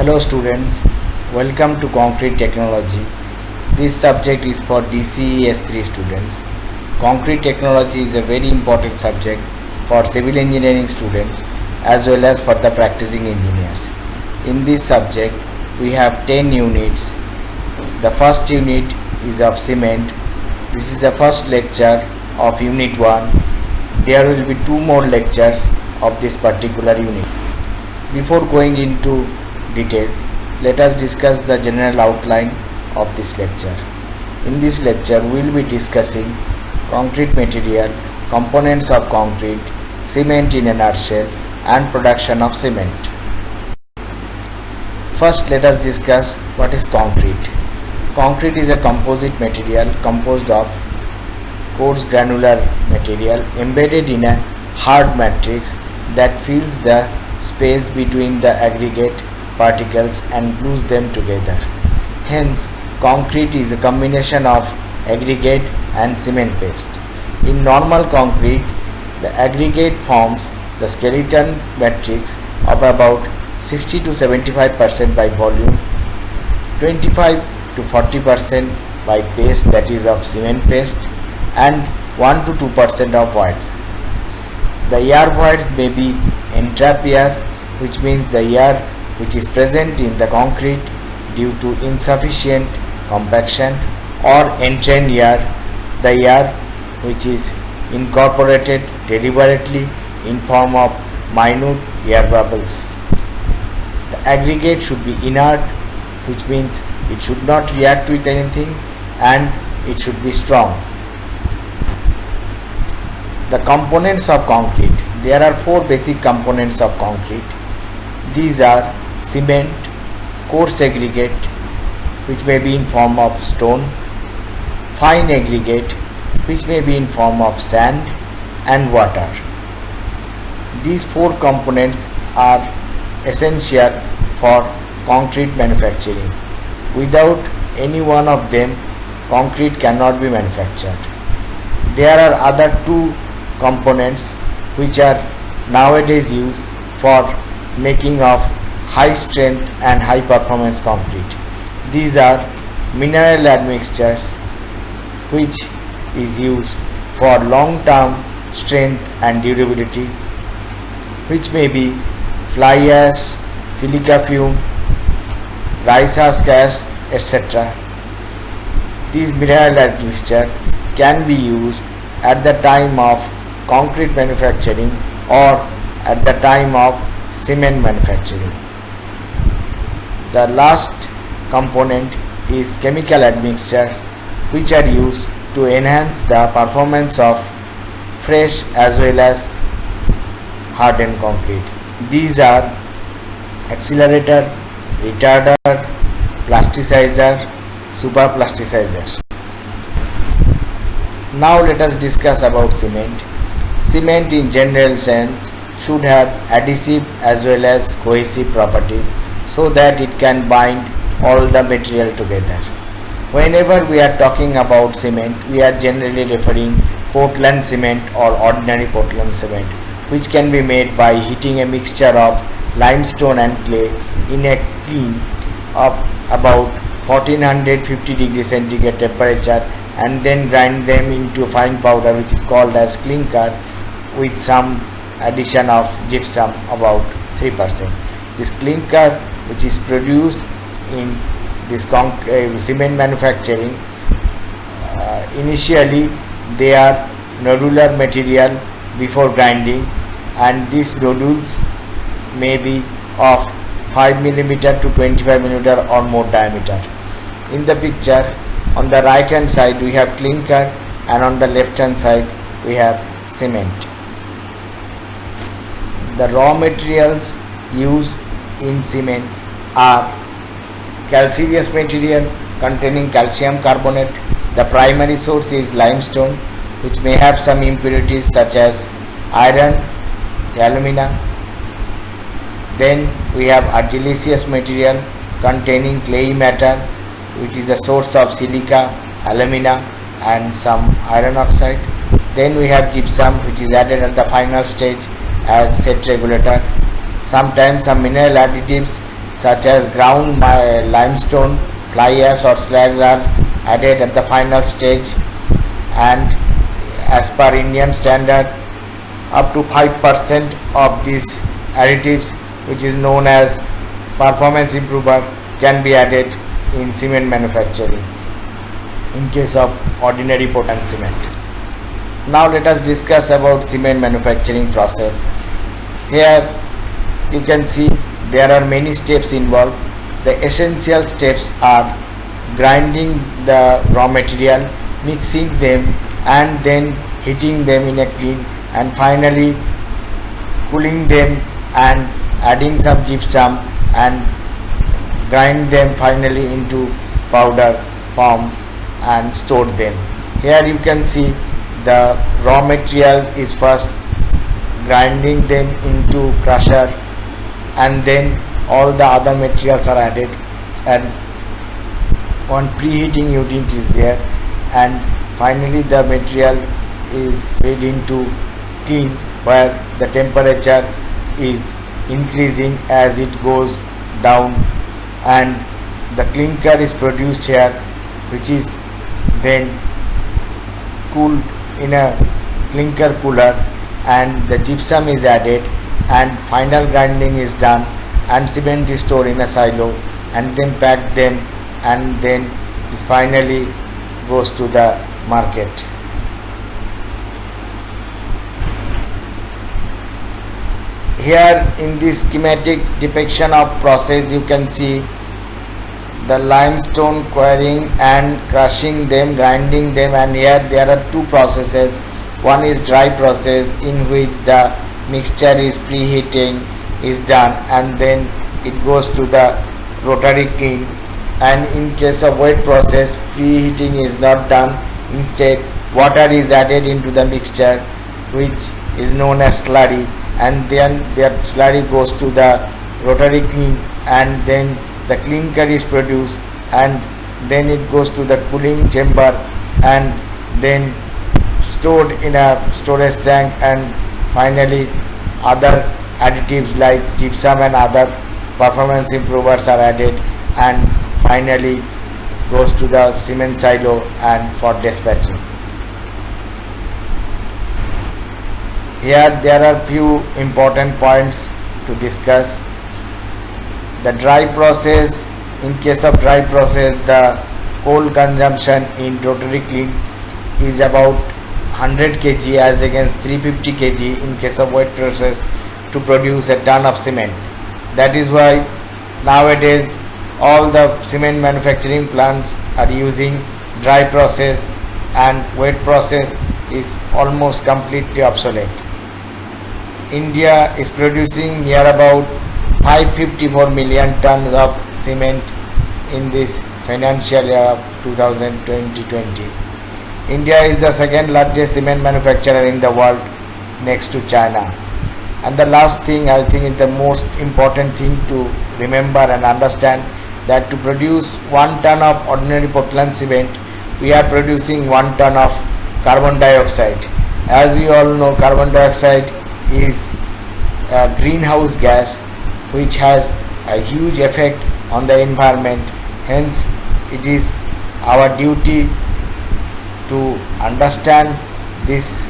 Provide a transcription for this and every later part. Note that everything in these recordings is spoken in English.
Hello students, welcome to Concrete Technology. This subject is for DCES 3 students. Concrete technology is a very important subject for civil engineering students as well as for the practicing engineers. In this subject, we have 10 units. The first unit is of cement. This is the first lecture of unit 1. There will be 2 more lectures of this particular unit. Before going into details, let us discuss the general outline of this lecture. In this lecture, we will be discussing concrete material, components of concrete, cement in a nutshell, and production of cement. First, let us discuss what is concrete. Concrete is a composite material composed of coarse granular material embedded in a hard matrix that fills the space between the aggregate particles and glues them together. Hence, concrete is a combination of aggregate and cement paste. In normal concrete, the aggregate forms the skeleton matrix of about 60 to 75% by volume, 25 to 40% by paste, that is of cement paste, and 1 to 2% of voids. The air voids may be entrap air, which means the air which is present in the concrete due to insufficient compaction, or entrained air, the air which is incorporated deliberately in form of minute air bubbles. The aggregate should be inert, which means it should not react with anything and it should be strong. The components of concrete. There are 4 basic components of concrete. These are cement, coarse aggregate, which may be in form of stone, fine aggregate, which may be in form of sand, and water. These 4 components are essential for concrete manufacturing. Without any one of them, concrete cannot be manufactured. There are other 2 components which are nowadays used for making of high strength and high performance concrete. These are mineral admixtures, which is used for long term strength and durability, which may be fly ash, silica fume, rice husk ash, etc. These mineral admixture can be used at the time of concrete manufacturing or at the time of cement manufacturing. The last component is chemical admixtures, which are used to enhance the performance of fresh as well as hardened concrete. These are accelerator, retarder, plasticizer, super plasticizer. Now let us discuss about cement. Cement in general sense should have adhesive as well as cohesive properties so that it can bind all the material together. Whenever we are talking about cement, we are generally referring Portland cement or ordinary Portland cement, which can be made by heating a mixture of limestone and clay in a kiln of about 1450 degree centigrade temperature, and then grind them into fine powder, which is called as clinker, with some addition of gypsum about 3%. This clinker, which is produced in this cement manufacturing, initially they are nodular material before grinding, and these nodules may be of 5 mm to 25 mm or more diameter. In the picture, on the right hand side we have clinker and on the left hand side we have cement. The raw materials used in cement are calcareous material containing calcium carbonate. The primary source is limestone, which may have some impurities such as iron, alumina. Then we have argillaceous material containing clayey matter, which is a source of silica, alumina, and some iron oxide. Then we have gypsum, which is added at the final stage as set regulator. Sometimes some mineral additives such as ground limestone, fly ash or slags are added at the final stage, and as per Indian standard up to 5% of these additives, which is known as performance improver, can be added in cement manufacturing in case of ordinary Portland cement. Now let us discuss about cement manufacturing process. Here you can see there are many steps involved. The essential steps are grinding the raw material, mixing them, and then heating them in a kiln, and finally cooling them and adding some gypsum and grind them finally into powder form and store them. Here you can see the raw material is first grinding them into crusher, and then all the other materials are added, and one preheating unit is there, and finally the material is fed into kiln where the temperature is increasing as it goes down, and the clinker is produced here, which is then cooled in a clinker cooler, and the gypsum is added, and final grinding is done, and cement is stored in a silo, and then packed them, and then it finally goes to the market. Here in this schematic depiction of process, you can see the limestone quarrying and crushing them, grinding them, and here there are two processes. One is dry process, in which the mixture is preheating is done, and then it goes to the rotary kiln, and in case of wet process, preheating is not done. Instead water is added into the mixture, which is known as slurry, and then that slurry goes to the rotary kiln, and then the clinker is produced, and then it goes to the cooling chamber, and then stored in a storage tank, and finally other additives like gypsum and other performance improvers are added, and finally goes to the cement silo and for dispatching. Here there are few important points to discuss. The dry process, in case of dry process, the coal consumption in rotary kiln is about 100 kg as against 350 kg in case of wet process to produce a ton of cement. That is why nowadays all the cement manufacturing plants are using dry process, and wet process is almost completely obsolete. India is producing near about 554 million tons of cement in this financial year of 2020. India is the second largest cement manufacturer in the world, next to China. And the last thing, I think, is the most important thing to remember and understand, that to produce 1 ton of ordinary Portland cement, we are producing 1 ton of carbon dioxide. As you all know, carbon dioxide is a greenhouse gas which has a huge effect on the environment. Hence, it is our duty to understand this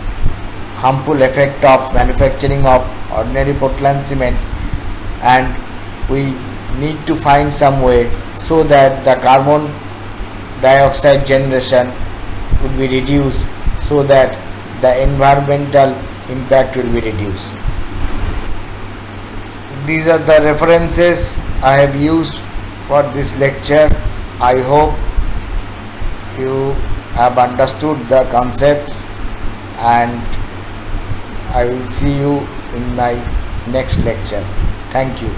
harmful effect of manufacturing of ordinary Portland cement, and we need to find some way so that the carbon dioxide generation will be reduced, so that the environmental impact will be reduced. These are the references I have used for this lecture. I hope you have understood the concepts, and I will see you in my next lecture. Thank you.